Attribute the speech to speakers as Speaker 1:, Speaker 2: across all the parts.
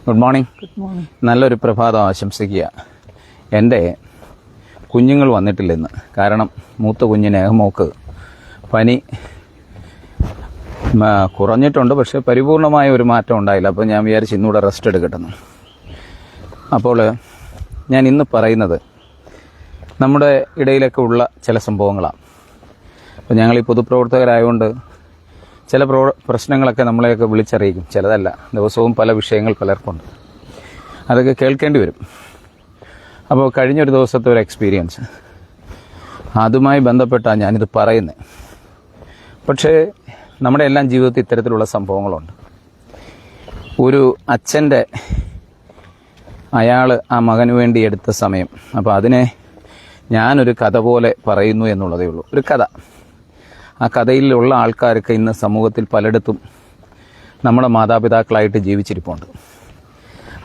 Speaker 1: Good morning. നല്ലൊരു പ്രഭാതം ആശംസിക്കുക. എൻ്റെ കുഞ്ഞുങ്ങൾ വന്നിട്ടില്ല ഇന്ന്. കാരണം മൂത്ത കുഞ്ഞിന് മോക്ക് പനി കുറഞ്ഞിട്ടുണ്ട്, പക്ഷേ പരിപൂർണമായ ഒരു മാറ്റം ഉണ്ടായില്ല. അപ്പോൾ ഞാൻ വിചാരിച്ച് ഇന്നുകൂടെ റെസ്റ്റ് എടുക്കട്ടെന്ന്. അപ്പോൾ ഞാൻ ഇന്ന് പറയുന്നത് നമ്മുടെ ഇടയിലൊക്കെ ഉള്ള ചില സംഭവങ്ങളാണ്. അപ്പോൾ ഞങ്ങൾ ഈ പൊതുപ്രവർത്തകരായതുകൊണ്ട് ചില പ്രശ്നങ്ങളൊക്കെ നമ്മളെയൊക്കെ വിളിച്ചറിയിക്കും. ചിലതല്ല, ദിവസവും പല വിഷയങ്ങൾ പലർക്കുണ്ട്, അതൊക്കെ കേൾക്കേണ്ടി വരും. അപ്പോൾ കഴിഞ്ഞൊരു ദിവസത്തെ ഒരു എക്സ്പീരിയൻസ്, അതുമായി ബന്ധപ്പെട്ടാണ് ഞാനിത് പറയുന്നത്. പക്ഷേ നമ്മുടെ എല്ലാം ജീവിതത്തിൽ ഇത്തരത്തിലുള്ള സംഭവങ്ങളുണ്ട്. ഒരു അച്ഛൻ്റെ അയാൾ ആ മകന് വേണ്ടി എടുത്ത സമയം, അപ്പോൾ അതിനെ ഞാനൊരു കഥ പോലെ പറയുന്നു എന്നുള്ളതേ ഉള്ളൂ. ഒരു കഥ. ആ കഥയിലുള്ള ആൾക്കാർക്ക് ഇന്ന് സമൂഹത്തിൽ പലയിടത്തും നമ്മുടെ മാതാപിതാക്കളായിട്ട് ജീവിച്ചിരിപ്പുണ്ട്.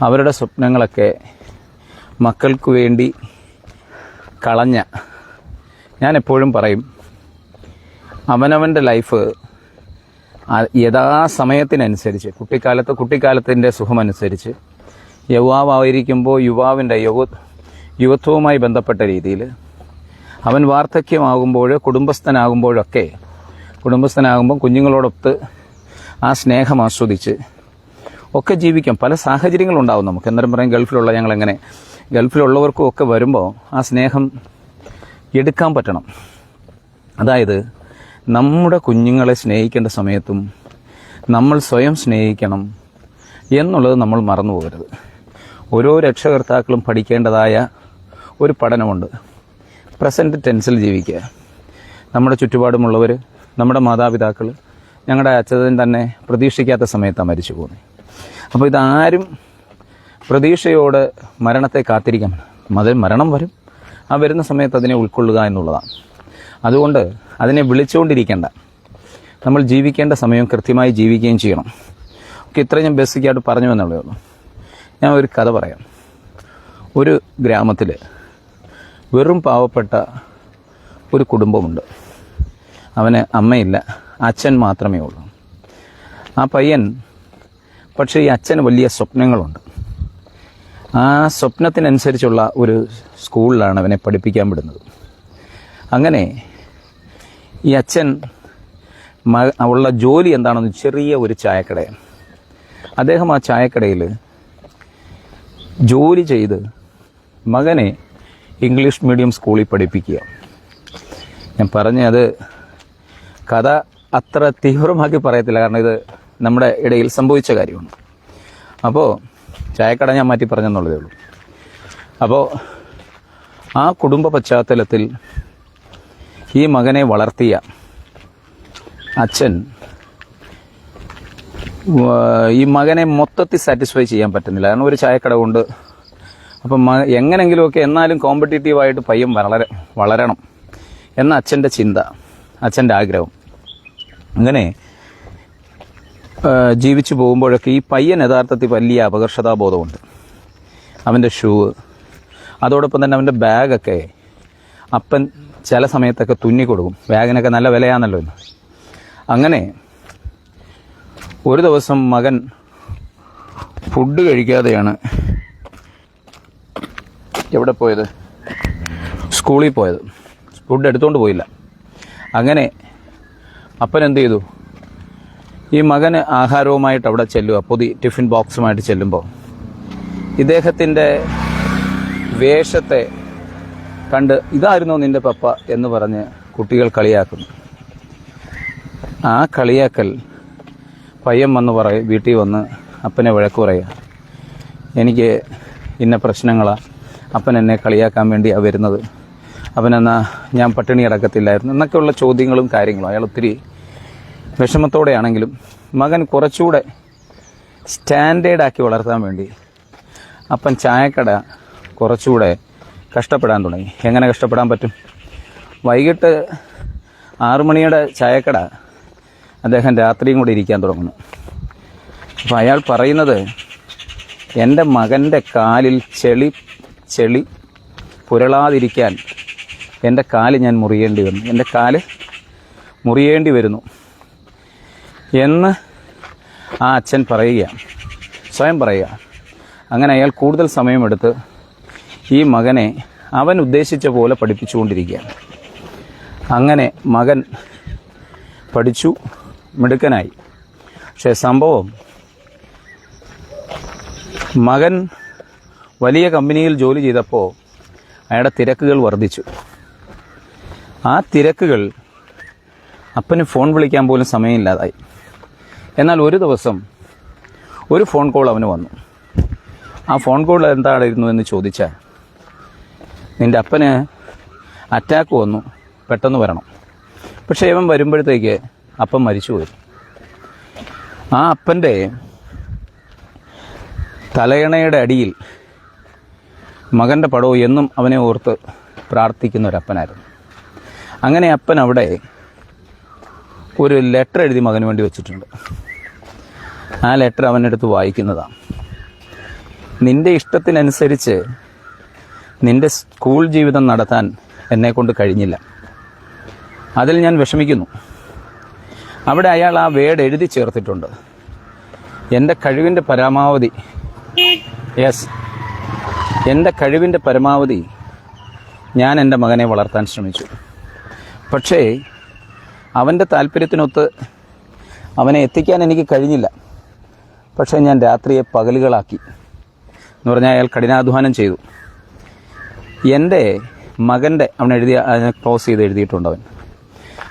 Speaker 1: അവരുടെ സ്വപ്നങ്ങളൊക്കെ മക്കൾക്ക് വേണ്ടി കളഞ്ഞ, ഞാൻ എപ്പോഴും പറയും, അവനവൻ്റെ ലൈഫ് യഥാസമയത്തിനനുസരിച്ച്, കുട്ടിക്കാലത്തിൻ്റെ സുഖമനുസരിച്ച്, യുവാവായിരിക്കുമ്പോൾ യുവാവിൻ്റെ യുവത്വവുമായി ബന്ധപ്പെട്ട രീതിയിൽ, അവൻ വാർദ്ധക്യമാകുമ്പോൾ, കുടുംബസ്ഥനാകുമ്പോൾ കുഞ്ഞുങ്ങളോടൊത്ത് ആ സ്നേഹം ആസ്വദിച്ച് ഒക്കെ ജീവിക്കാം. പല സാഹചര്യങ്ങളുണ്ടാവും നമുക്ക്. എന്നേരം പറയും ഗൾഫിലുള്ളവർക്കും ഒക്കെ വരുമ്പോൾ ആ സ്നേഹം എടുക്കാൻ പറ്റണം. അതായത് നമ്മുടെ കുഞ്ഞുങ്ങളെ സ്നേഹിക്കേണ്ട സമയത്തും നമ്മൾ സ്വയം സ്നേഹിക്കണം എന്നുള്ളത് നമ്മൾ മറന്നു പോകരുത്. ഓരോ രക്ഷകർത്താക്കളും പഠിക്കേണ്ടതായ ഒരു പഠനമുണ്ട്. പ്രസൻറ്റ് ടെൻസിൽ ജീവിക്കുക. നമ്മുടെ ചുറ്റുപാടുമുള്ളവർ, നമ്മുടെ മാതാപിതാക്കൾ, ഞങ്ങളുടെ അച്ഛൻ തന്നെ പ്രതീക്ഷിക്കാത്ത സമയത്താണ് മരിച്ചു പോകുന്നത്. അപ്പോൾ ഇതാരും പ്രതീക്ഷയോട് മരണത്തെ കാത്തിരിക്കാൻ, മരണം വരും, ആ വരുന്ന സമയത്ത് അതിനെ ഉൾക്കൊള്ളുക എന്നുള്ളതാണ്. അതുകൊണ്ട് അതിനെ വിളിച്ചുകൊണ്ടിരിക്കേണ്ട, നമ്മൾ ജീവിക്കേണ്ട സമയം കൃത്യമായി ജീവിക്കുകയും ചെയ്യണം. ഓക്കെ, ഇത്ര ഞാൻ ബേസിക്കായിട്ട് പറഞ്ഞു എന്നുള്ളതേ ഉള്ളൂ. ഞാൻ ഒരു കഥ പറയാം. ഒരു ഗ്രാമത്തിൽ വെറും പാവപ്പെട്ട ഒരു കുടുംബമുണ്ട്. അവന് അമ്മയില്ല, അച്ഛൻ മാത്രമേ ഉള്ളൂ. ആ പയ്യൻ, പക്ഷേ ഈ അച്ഛന് വലിയ സ്വപ്നങ്ങളുണ്ട്. ആ സ്വപ്നത്തിനനുസരിച്ചുള്ള ഒരു സ്കൂളിലാണ് അവനെ പഠിപ്പിക്കാൻ വിടുന്നത്. അങ്ങനെ ഈ അച്ഛൻ ഉള്ള ജോലി എന്താണെന്ന്, ചെറിയ ഒരു ചായക്കടയാണ്. അദ്ദേഹം ആ ചായക്കടയിൽ ജോലി ചെയ്ത് മകനെ ഇംഗ്ലീഷ് മീഡിയം സ്കൂളിൽ പഠിപ്പിക്കുക. ഞാൻ പറഞ്ഞത് കഥ അത്ര തീവ്രമാക്കി പറയത്തില്ല, കാരണം ഇത് നമ്മുടെ ഇടയിൽ സംഭവിച്ച കാര്യമാണ്. അപ്പോൾ ചായക്കട ഞാൻ മാറ്റി പറഞ്ഞെന്നുള്ളതേ ഉള്ളൂ. അപ്പോൾ ആ കുടുംബ പശ്ചാത്തലത്തിൽ ഈ മകനെ വളർത്തിയ അച്ഛൻ ഈ മകനെ മൊത്തത്തിൽ സാറ്റിസ്ഫൈ ചെയ്യാൻ പറ്റുന്നില്ല. കാരണം ഒരു ചായക്കട കൊണ്ട്, അപ്പം എങ്ങനെങ്കിലുമൊക്കെ എന്നാലും കോമ്പറ്റീറ്റീവായിട്ട് പയ്യൻ വളരണം എന്ന അച്ഛൻ്റെ ചിന്ത, അച്ഛൻ്റെ ആഗ്രഹം. അങ്ങനെ ജീവിച്ചു പോകുമ്പോഴൊക്കെ ഈ പയ്യൻ യഥാർത്ഥത്തിൽ വലിയ അപകർഷതാബോധമുണ്ട്. അവൻ്റെ ഷൂ, അതോടൊപ്പം തന്നെ അവൻ്റെ ബാഗൊക്കെ അപ്പൻ ചില സമയത്തൊക്കെ തുന്നി കൊടുക്കും. ബാഗിനൊക്കെ നല്ല വിലയാണല്ലോ ഇന്ന്. അങ്ങനെ ഒരു ദിവസം മകൻ ഫുഡ് കഴിക്കാതെയാണ് എവിടെ പോയത്, സ്കൂളിൽ പോയത്. ഫുഡ് എടുത്തുകൊണ്ട് പോയില്ല. അങ്ങനെ അപ്പൻ എന്ത് ചെയ്തു, ഈ മകന് ആഹാരവുമായിട്ട് അവിടെ ചെല്ലുക, ടിഫിൻ ബോക്സുമായിട്ട് ചെല്ലുമ്പോൾ ഇദ്ദേഹത്തിൻ്റെ വേഷത്തെ കണ്ട്, ഇതായിരുന്നോ നിൻ്റെ പപ്പ എന്ന് പറഞ്ഞ് കുട്ടികൾ കളിയാക്കുന്നു. ആ കളിയാക്കൽ പയ്യൻ വന്ന് വീട്ടിൽ വന്ന് അപ്പനെ വഴക്ക് പറയുക, എനിക്ക് ഇന്ന പ്രശ്നങ്ങളാണ്, അപ്പൻ എന്നെ കളിയാക്കാൻ വേണ്ടിയാണ് വരുന്നത്, അവനെന്നാ ഞാൻ പട്ടിണി കിടക്കത്തില്ലായിരുന്നു എന്നൊക്കെയുള്ള ചോദ്യങ്ങളും കാര്യങ്ങളും. അയാൾ ഒത്തിരി വിഷമത്തോടെയാണെങ്കിലും മകൻ കുറച്ചുകൂടെ സ്റ്റാൻഡേർഡാക്കി വളർത്താൻ വേണ്ടി അപ്പൻ ചായക്കട കുറച്ചുകൂടെ കഷ്ടപ്പെടാൻ തുടങ്ങി. എങ്ങനെ കഷ്ടപ്പെടാൻ പറ്റും? വൈകിട്ട് 6 മണിയുടെ ചായക്കട അദ്ദേഹം രാത്രിയും കൂടി ഇരിക്കാൻ തുടങ്ങുന്നു. അപ്പോൾ അയാൾ പറയുന്നത്, എൻ്റെ മകൻ്റെ കാലിൽ ചെളി പുരളാതിരിക്കാൻ എൻ്റെ കാല് ഞാൻ മുറിയേണ്ടി വന്നു, എൻ്റെ കാല് മുറിയേണ്ടി വരുന്നു എന്ന് ആ അച്ഛൻ പറയുക, സ്വയം പറയുക. അങ്ങനെ അയാൾ കൂടുതൽ സമയമെടുത്ത് ഈ മകനെ അവൻ ഉദ്ദേശിച്ച പോലെ പഠിപ്പിച്ചുകൊണ്ടിരിക്കുകയാണ്. അങ്ങനെ മകൻ പഠിച്ചു, മിടുക്കനായി. പക്ഷേ സംഭവം, മകൻ വലിയ കമ്പനിയിൽ ജോലി ചെയ്തപ്പോൾ അയാളുടെ തിരക്കുകൾ വർദ്ധിച്ചു. ആ തിരക്കുകൾ അപ്പന് ഫോൺ വിളിക്കാൻ പോലും സമയമില്ലാതായി. എന്നാൽ ഒരു ദിവസം ഒരു ഫോൺ കോൾ അവന് വന്നു. ആ ഫോൺ കോൾ എന്തായിരുന്നു എന്ന് ചോദിച്ചാൽ, നിൻ്റെ അപ്പന് അറ്റാക്ക് വന്നു, പെട്ടെന്ന് വരണം. പക്ഷേ ഇവൻ വരുമ്പോഴത്തേക്ക് അപ്പൻ മരിച്ചുപോയി. ആ അപ്പൻ്റെ തലയണയുടെ അടിയിൽ മകൻ്റെ പടവും എന്നും അവനെ ഓർത്ത് പ്രാർത്ഥിക്കുന്ന ഒരപ്പനായിരുന്നു. അങ്ങനെ അപ്പൻ അവിടെ ഒരു ലെറ്റർ എഴുതി മകന് വേണ്ടി വെച്ചിട്ടുണ്ട്. ആ ലെറ്റർ അവനെടുത്ത് വായിക്കുന്നതാണ്. നിൻ്റെ ഇഷ്ടത്തിനനുസരിച്ച് നിൻ്റെ സ്കൂൾ ജീവിതം നടത്താൻ എന്നെക്കൊണ്ട് കഴിഞ്ഞില്ല, അതിൽ ഞാൻ വിഷമിക്കുന്നു. അവിടെ അയാൾ ആ വേർഡ് എഴുതി ചേർത്തിട്ടുണ്ട്, എൻ്റെ കഴിവിൻ്റെ പരമാവധി, എൻ്റെ കഴിവിൻ്റെ പരമാവധി ഞാൻ എൻ്റെ മകനെ വളർത്താൻ ശ്രമിച്ചു. പക്ഷേ അവൻ്റെ താല്പര്യത്തിനൊത്ത് അവനെ എത്തിക്കാൻ എനിക്ക് കഴിഞ്ഞില്ല. പക്ഷേ ഞാൻ രാത്രിയെ പകലുകളാക്കി എന്ന് പറഞ്ഞാൽ അയാൾ കഠിനാധ്വാനം ചെയ്തു. എൻ്റെ മകൻ്റെ അവൻ എഴുതിയ, അതിനെ ക്ലോസ് ചെയ്ത് എഴുതിയിട്ടുണ്ട്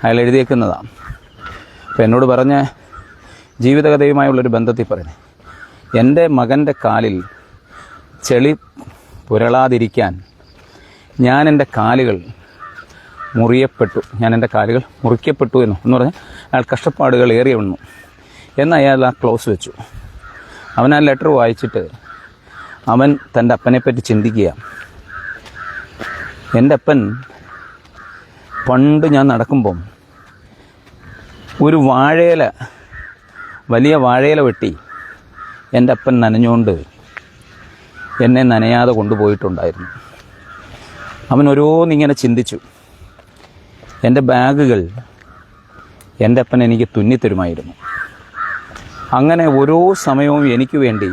Speaker 1: അയാൾ എഴുതിയേക്കുന്നതാണ്. അപ്പോൾ എന്നോട് പറഞ്ഞ ജീവിതകഥയുമായുള്ളൊരു ബന്ധത്തിൽ പറയുന്നത്, എൻ്റെ മകൻ്റെ കാലിൽ ചെളി പുരളാതിരിക്കാൻ ഞാൻ എൻ്റെ കാലുകൾ മുറിക്കപ്പെട്ടു എന്ന് പറഞ്ഞാൽ അയാൾ കഷ്ടപ്പാടുകൾ ഏറി വന്നു എന്ന് അയാൾ ആ ക്ലോസ് വെച്ചു. അവൻ ആ ലെറ്റർ വായിച്ചിട്ട് അവൻ തൻ്റെ അപ്പനെപ്പറ്റി ചിന്തിക്കുക. എൻ്റെ അപ്പൻ പണ്ട് ഞാൻ നടക്കുമ്പം ഒരു വലിയ വാഴയില വെട്ടി എൻ്റെ അപ്പൻ നനഞ്ഞുകൊണ്ട് എന്നെ നനയാതെ കൊണ്ടുപോയിട്ടുണ്ടായിരുന്നു. അവൻ ഓരോന്നിങ്ങനെ ചിന്തിച്ചു. എൻ്റെ ബാഗുകൾ എൻ്റെ അപ്പൻ എനിക്ക് തുന്നിത്തരുമായിരുന്നു. അങ്ങനെ ഓരോ സമയവും എനിക്ക് വേണ്ടി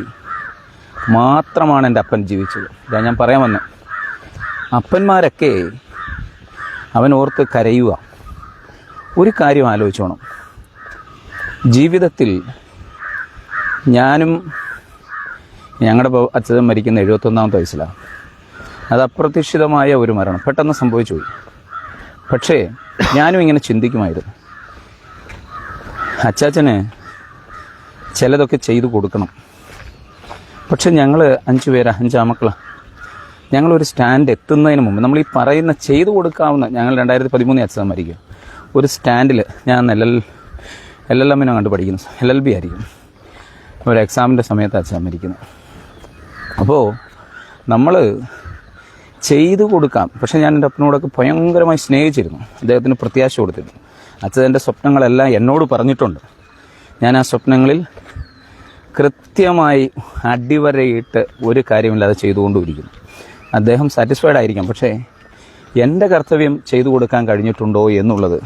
Speaker 1: മാത്രമാണ് എൻ്റെ അപ്പൻ ജീവിച്ചത്. ഇതാ ഞാൻ പറയാൻ വന്നു. അപ്പന്മാരൊക്കെ അവൻ ഓർത്ത് കരയുക. ഒരു കാര്യം ആലോചിച്ചോണം, ജീവിതത്തിൽ ഞാനും, ഞങ്ങളുടെ അച്ഛൻ മരിക്കുന്ന 71-ാമത്തെ വയസ്സിലാണ്. അത് അപ്രതീക്ഷിതമായ ഒരു മരണം, പെട്ടെന്ന് സംഭവിച്ചു പോയി. പക്ഷേ ഞാനും ഇങ്ങനെ ചിന്തിക്കുമായിരുന്നു, അച്ചാച്ചന് ചിലതൊക്കെ ചെയ്തു കൊടുക്കണം. പക്ഷെ ഞങ്ങൾ 5 ആമക്കളാണ്. ഞങ്ങളൊരു സ്റ്റാൻഡ് എത്തുന്നതിന് മുമ്പ്, നമ്മൾ ഈ പറയുന്ന ചെയ്തു കൊടുക്കാവുന്ന, ഞങ്ങൾ 2013 അച്ഛൻ മരിക്കും, ഒരു സ്റ്റാൻഡിൽ, ഞാൻ LLM കണ്ട് പഠിക്കുന്നു, LLB ആയിരിക്കും, ഒരു എക്സാമിൻ്റെ സമയത്ത് അച്ഛൻ മരിക്കുന്നു. അപ്പോൾ നമ്മൾ ചെയ്തു കൊടുക്കാം. പക്ഷേ ഞാൻ എൻ്റെ അപ്പനോടൊക്കെ ഭയങ്കരമായി സ്നേഹിച്ചിരുന്നു, അദ്ദേഹത്തിന് പ്രത്യാശ കൊടുത്തിരുന്നു. അച്ഛൻ്റെ സ്വപ്നങ്ങളെല്ലാം എന്നോട് പറഞ്ഞിട്ടുണ്ട്. ഞാൻ ആ സ്വപ്നങ്ങളിൽ കൃത്യമായി അടിവരയിട്ട് ഒരു കാര്യമില്ലാതെ ചെയ്തുകൊണ്ടിരിക്കുന്നു. അദ്ദേഹം സാറ്റിസ്ഫൈഡ് ആയിരിക്കാം, പക്ഷേ എൻ്റെ കർത്തവ്യം ചെയ്തു കൊടുക്കാൻ കഴിഞ്ഞിട്ടുണ്ടോ എന്നുള്ളത്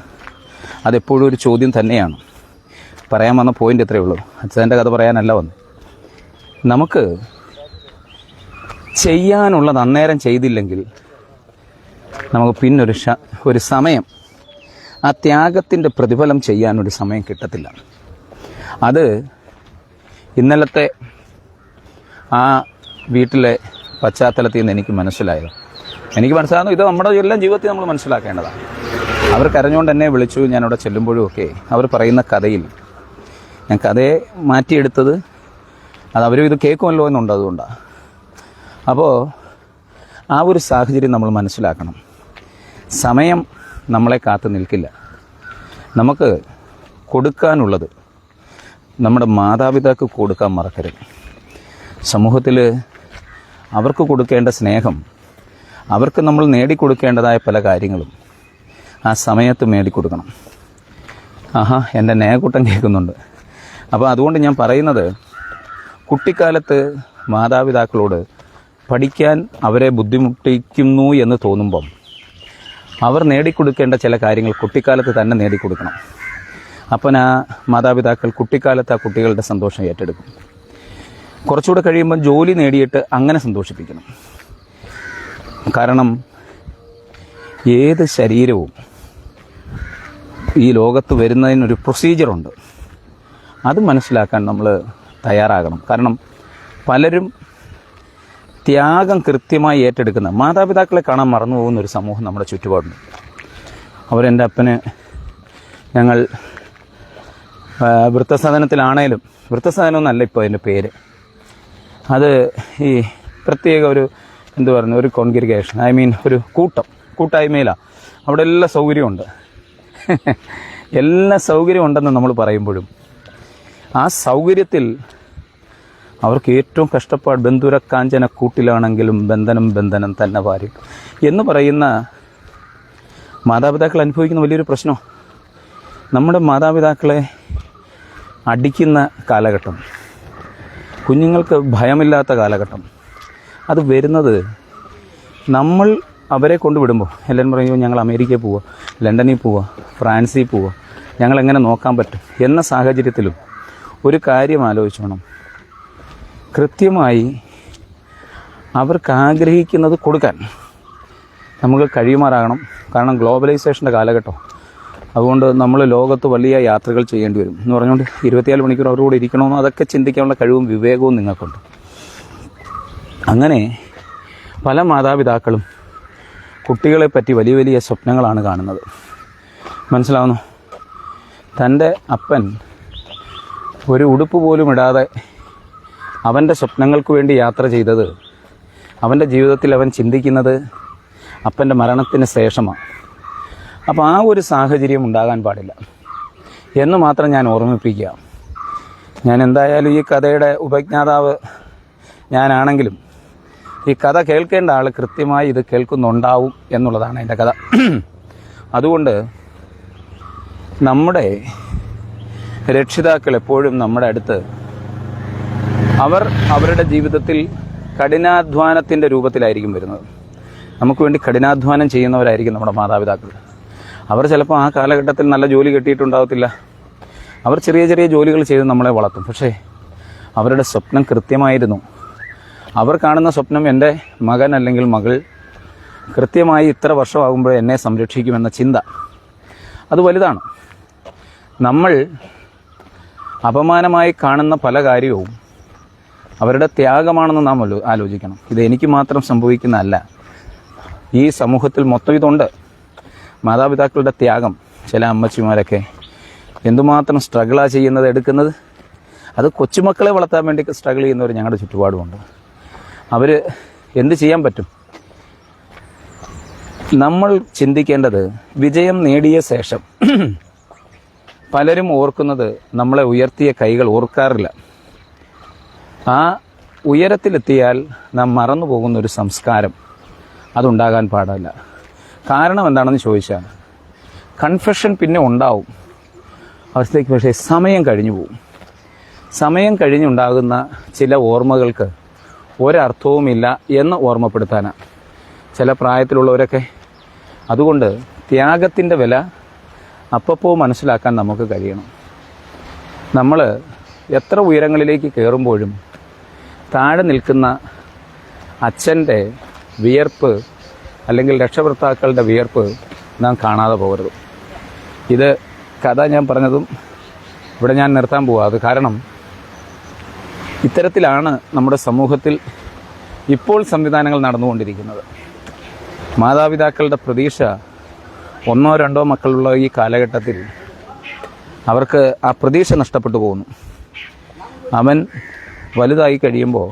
Speaker 1: അതെപ്പോഴും ഒരു ചോദ്യം തന്നെയാണ്. പറയാൻ വന്ന പോയിൻ്റ് ഇത്രയേ ഉള്ളൂ. അച്ഛൻ്റെ കഥ പറയാനല്ല വന്നു. നമുക്ക് ചെയ്യാനുള്ളത് അന്നേരം ചെയ്തില്ലെങ്കിൽ നമുക്ക് പിന്നൊരു സമയം, ആ ത്യാഗത്തിൻ്റെ പ്രതിഫലം ചെയ്യാനൊരു സമയം കിട്ടത്തില്ല. അത് ഇന്നലത്തെ ആ വീട്ടിലെ പശ്ചാത്തലത്തിൽ നിന്ന് എനിക്ക് മനസ്സിലാകുന്നു. ഇത് നമ്മുടെ എല്ലാം ജീവിതത്തിൽ നമ്മൾ മനസ്സിലാക്കേണ്ടതാണ്. അവർ കരഞ്ഞുകൊണ്ട് എന്നെ വിളിച്ചു. ഞാനവിടെ ചെല്ലുമ്പോഴും ഒക്കെ അവർ പറയുന്ന കഥയിൽ ഞാൻ കഥയെ മാറ്റിയെടുത്തത്, അത് അവരും ഇത് കേൾക്കുമല്ലോ എന്നുണ്ട്, അതുകൊണ്ടാണ്. അപ്പോൾ ആ ഒരു സാഹചര്യം നമ്മൾ മനസ്സിലാക്കണം. സമയം നമ്മളെ കാത്തു നിൽക്കില്ല. നമുക്ക് കൊടുക്കാനുള്ളത് നമ്മുടെ മാതാപിതാക്കൾക്ക് കൊടുക്കാൻ മറക്കരുത്. സമൂഹത്തിൽ അവർക്ക് കൊടുക്കേണ്ട സ്നേഹം, അവർക്ക് നമ്മൾ നേടിക്കൊടുക്കേണ്ടതായ പല കാര്യങ്ങളും ആ സമയത്ത് നേടിക്കൊടുക്കണം. എൻ്റെ നേകൂട്ടം കേൾക്കുന്നുണ്ട്. അപ്പോൾ അതുകൊണ്ട് ഞാൻ പറയുന്നത്, കുട്ടിക്കാലത്ത് മാതാപിതാക്കളോട് പഠിക്കാൻ അവരെ ബുദ്ധിമുട്ടിക്കുന്നു എന്ന് തോന്നുമ്പം അവർ നേടിക്കൊടുക്കേണ്ട ചില കാര്യങ്ങൾ കുട്ടിക്കാലത്ത് തന്നെ നേടിക്കൊടുക്കണം. അപ്പം ആ മാതാപിതാക്കൾ കുട്ടിക്കാലത്ത് ആ കുട്ടികളുടെ സന്തോഷം ഏറ്റെടുക്കും. കുറച്ചുകൂടെ കഴിയുമ്പോൾ ജോലി നേടിയിട്ട് അങ്ങനെ സന്തോഷിപ്പിക്കണം. കാരണം ഏത് ശരീരവും ഈ ലോകത്ത് വരുന്നതിനൊരു പ്രൊസീജിയറുണ്ട്. അത് മനസ്സിലാക്കാൻ നമ്മൾ തയ്യാറാകണം. കാരണം പലരും ത്യാഗം കൃത്യമായി ഏറ്റെടുക്കുന്ന മാതാപിതാക്കളെ കാണാൻ മറന്നു പോകുന്ന ഒരു സമൂഹം നമ്മുടെ ചുറ്റുപാടുണ്ട്. അവരെൻ്റെ അപ്പന് ഞങ്ങൾ വൃദ്ധസദനത്തിലാണേലും, വൃദ്ധസദനമൊന്നല്ല ഇപ്പോൾ അതിൻ്റെ പേര്, അത് ഈ പ്രത്യേക ഒരു ഒരു കോൺഗ്രിഗേഷൻ, ഒരു കൂട്ടായ്മയിലാണ്. അവിടെ എല്ലാ സൗകര്യമുണ്ട്. എല്ലാ സൗകര്യം ഉണ്ടെന്ന് നമ്മൾ പറയുമ്പോഴും ആ സൗകര്യത്തിൽ അവർക്ക് ഏറ്റവും കഷ്ടപ്പാട് ബന്ധുരക്കാഞ്ചന കൂട്ടിലാണെങ്കിലും ബന്ധനം തന്നെ പാരും എന്ന് പറയുന്ന മാതാപിതാക്കൾ അനുഭവിക്കുന്ന വലിയൊരു പ്രശ്നം. നമ്മുടെ മാതാപിതാക്കളെ അടിക്കുന്ന കാലഘട്ടം, കുഞ്ഞുങ്ങൾക്ക് ഭയമില്ലാത്ത കാലഘട്ടം, അത് വരുന്നത് നമ്മൾ അവരെ കൊണ്ടുവിടുമ്പോൾ എല്ലാവരും പറയും ഞങ്ങൾ അമേരിക്കയിൽ പോവുക, ലണ്ടനിൽ പോവുക, ഫ്രാൻസിൽ പോവുക, ഞങ്ങളെങ്ങനെ നോക്കാൻ പറ്റും എന്ന സാഹചര്യത്തിലും ഒരു കാര്യം ആലോചിച്ചോണം. കൃത്യമായി അവർക്ക് ആഗ്രഹിക്കുന്നത് കൊടുക്കാൻ നമുക്ക് കഴിയുമാറാകണം. കാരണം ഗ്ലോബലൈസേഷൻ്റെ കാലഘട്ടം, അതുകൊണ്ട് നമ്മൾ ലോകത്ത് വലിയ യാത്രകൾ ചെയ്യേണ്ടി വരും എന്ന് പറഞ്ഞുകൊണ്ട് 24 മണിക്കൂർ അവരോട് ഇരിക്കണമെന്നോ അതൊക്കെ ചിന്തിക്കാനുള്ള കഴിവും വിവേകവും നിങ്ങൾക്കുണ്ട്. അങ്ങനെ പല മാതാപിതാക്കളും കുട്ടികളെപ്പറ്റി വലിയ വലിയ സ്വപ്നങ്ങളാണ് കാണുന്നത്. മനസ്സിലാവുന്നു? തൻ്റെ അപ്പൻ ഒരു ഉടുപ്പ് പോലും ഇടാതെ അവൻ്റെ സ്വപ്നങ്ങൾക്ക് വേണ്ടി യാത്ര ചെയ്തത് അവൻ്റെ ജീവിതത്തിൽ അവൻ ചിന്തിക്കുന്നത് അപ്പൻ്റെ മരണത്തിന് ശേഷമാണ്. അപ്പോൾ ആ ഒരു സാഹചര്യം ഉണ്ടാകാൻ പാടില്ല എന്ന് മാത്രം ഞാൻ ഓർമ്മിപ്പിക്കുക. ഞാൻ എന്തായാലും ഈ കഥയുടെ ഉപജ്ഞാതാവ് ഞാനാണെങ്കിലും ഈ കഥ കേൾക്കേണ്ട ആൾ കൃത്യമായി ഇത് കേൾക്കുന്നുണ്ടാവും എന്നുള്ളതാണ് എൻ്റെ കഥ. അതുകൊണ്ട് നമ്മുടെ രക്ഷിതാക്കൾ എപ്പോഴും നമ്മുടെ അടുത്ത് അവരുടെ ജീവിതത്തിൽ കഠിനാധ്വാനത്തിൻ്റെ രൂപത്തിലായിരിക്കും വരുന്നത്. നമുക്ക് വേണ്ടി കഠിനാധ്വാനം ചെയ്യുന്നവരായിരിക്കും നമ്മുടെ മാതാപിതാക്കൾ. അവർ ചിലപ്പോൾ ആ കാലഘട്ടത്തിൽ നല്ല ജോലി കിട്ടിയിട്ടുണ്ടാകത്തില്ല. അവർ ചെറിയ ചെറിയ ജോലികൾ ചെയ്ത് നമ്മളെ വളർത്തും. പക്ഷേ അവരുടെ സ്വപ്നം കൃത്യമായിരുന്നു. അവർ കാണുന്ന സ്വപ്നം എൻ്റെ മകൻ അല്ലെങ്കിൽ മകൾ കൃത്യമായി ഇത്ര വർഷമാകുമ്പോൾ എന്നെ സംരക്ഷിക്കുമെന്ന ചിന്ത, അത് വലുതാണ്. നമ്മൾ അപമാനമായി കാണുന്ന പല കാര്യവും അവരുടെ ത്യാഗമാണെന്ന് നാം ആലോചിക്കണം. ഇത് എനിക്ക് മാത്രം സംഭവിക്കുന്നതല്ല, ഈ സമൂഹത്തിൽ മൊത്തം ഇതുണ്ട്. മാതാപിതാക്കളുടെ ത്യാഗം, ചില അമ്മച്ചിമാരൊക്കെ എന്തുമാത്രം സ്ട്രഗിളാണ് ചെയ്യുന്നത്, എടുക്കുന്നത്. അത് കൊച്ചുമക്കളെ വളർത്താൻ വേണ്ടി സ്ട്രഗിൾ ചെയ്യുന്നവർ ഞങ്ങളുടെ ചുറ്റുപാടുമുണ്ട്. അവർ എന്ത് ചെയ്യാൻ പറ്റും? നമ്മൾ ചിന്തിക്കേണ്ടത് വിജയം നേടിയ ശേഷം പലരും ഓർക്കുന്നത് നമ്മളെ ഉയർത്തിയ കൈകൾ ഓർക്കാറില്ല. ആ ഉയരത്തിലെത്തിയാൽ നാം മറന്നു പോകുന്നൊരു സംസ്കാരം അതുണ്ടാകാൻ പാടില്ല. കാരണം എന്താണെന്ന് ചോദിച്ചാൽ കൺഫെഷൻ പിന്നെ ഉണ്ടാവും അവസ്ഥയ്ക്ക്, പക്ഷേ സമയം കഴിഞ്ഞു പോകും. സമയം കഴിഞ്ഞുണ്ടാകുന്ന ചില ഓർമ്മകൾക്ക് ഒരർത്ഥവുമില്ല എന്ന് ഓർമ്മപ്പെടുത്താനാണ് ചില പ്രായത്തിലുള്ളവരൊക്കെ. അതുകൊണ്ട് ത്യാഗത്തിൻ്റെ വില അപ്പപ്പോൾ മനസ്സിലാക്കാൻ നമുക്ക് കഴിയണം. നമ്മൾ എത്ര ഉയരങ്ങളിലേക്ക് കയറുമ്പോഴും താഴെ നിൽക്കുന്ന അച്ഛൻ്റെ വിയർപ്പ് അല്ലെങ്കിൽ രക്ഷകർത്താക്കളുടെ വിയർപ്പ് നാം കാണാതെ പോകരുത്. ഇത് കഥ ഞാൻ പറഞ്ഞതും ഇവിടെ ഞാൻ നിർത്താൻ പോവാ. അത് കാരണം ഇത്തരത്തിലാണ് നമ്മുടെ സമൂഹത്തിൽ ഇപ്പോൾ സംവിധാനങ്ങൾ നടന്നുകൊണ്ടിരിക്കുന്നത്. മാതാപിതാക്കളുടെ പ്രതീക്ഷ 1 or 2 മക്കളുള്ള ഈ കാലഘട്ടത്തിൽ അവർക്ക് ആ പ്രതീക്ഷ നഷ്ടപ്പെട്ടു പോകുന്നു. അവൻ വലുതായി കഴിയുമ്പോൾ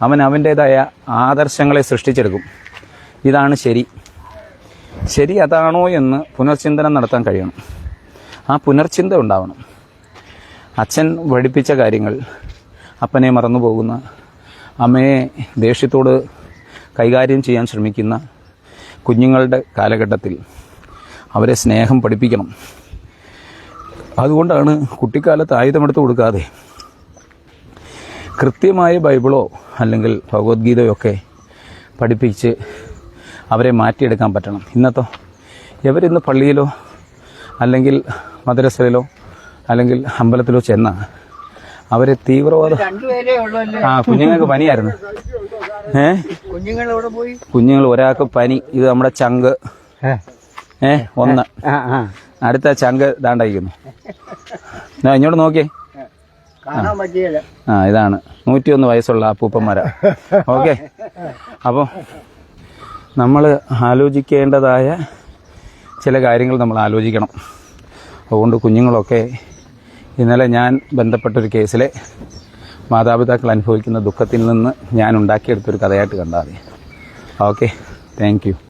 Speaker 1: അവൻ അവൻ്റേതായ ആദർശങ്ങളെ സൃഷ്ടിച്ചെടുക്കും. ഇതാണ് ശരി അതാണോ എന്ന് പുനർചിന്തനം നടത്താൻ കഴിയണം. ആ പുനർചിന്ത ഉണ്ടാവണം. അച്ഛൻ പഠിപ്പിച്ച കാര്യങ്ങൾ അപ്പനെ മറന്നു പോകുന്ന, അമ്മയെ ദേഷ്യത്തോട് കൈകാര്യം ചെയ്യാൻ ശ്രമിക്കുന്ന കുഞ്ഞുങ്ങളുടെ കാലഘട്ടത്തിൽ അവരെ സ്നേഹം പഠിപ്പിക്കണം. അതുകൊണ്ടാണ് കുട്ടിക്കാലത്ത് ആയുധമെടുത്ത് കൊടുക്കാതെ കൃത്യമായ ബൈബിളോ അല്ലെങ്കിൽ ഭഗവത്ഗീതയോ ഒക്കെ പഠിപ്പിച്ച് അവരെ മാറ്റിയെടുക്കാൻ പറ്റണം. ഇവരിന്ന് പള്ളിയിലോ അല്ലെങ്കിൽ മദ്രസയിലോ അല്ലെങ്കിൽ അമ്പലത്തിലോ ചെന്ന അവര് തീവ്രവാദം.
Speaker 2: രണ്ടുപേരേ ഉള്ളൂ.
Speaker 1: ആ, കുഞ്ഞുങ്ങൾക്ക് പനിയായിരുന്നു.
Speaker 2: കുഞ്ഞുങ്ങൾ എവിടെ പോയി?
Speaker 1: കുഞ്ഞുങ്ങൾ ഒരാൾക്ക് പനി. ഇത് നമ്മുടെ ചങ്ക്. ഒന്ന്. അടുത്ത ചങ്ക് ദാണ്ടായിരിക്കുന്നു. ഇങ്ങോട്ട് നോക്കിയേ.
Speaker 2: കാണാൻ പറ്റിയല്ല.
Speaker 1: ഇതാണ് 101 വയസ്സുള്ള അപ്പൂപ്പന്മാരാ. ഓക്കെ. അപ്പോൾ നമ്മൾ ആലോചിക്കേണ്ടതായ ചില കാര്യങ്ങൾ നമ്മൾ ആലോചിക്കണം. അതുകൊണ്ട് കുഞ്ഞുങ്ങളൊക്കെ ഇന്നലെ ഞാൻ ബന്ധപ്പെട്ടൊരു കേസിലെ മാതാപിതാക്കൾ അനുഭവിക്കുന്ന ദുഃഖത്തിൽ നിന്ന് ഞാൻ ഉണ്ടാക്കിയെടുത്തൊരു കഥയായിട്ട് കണ്ടാൽ മതി. Okay, thank you.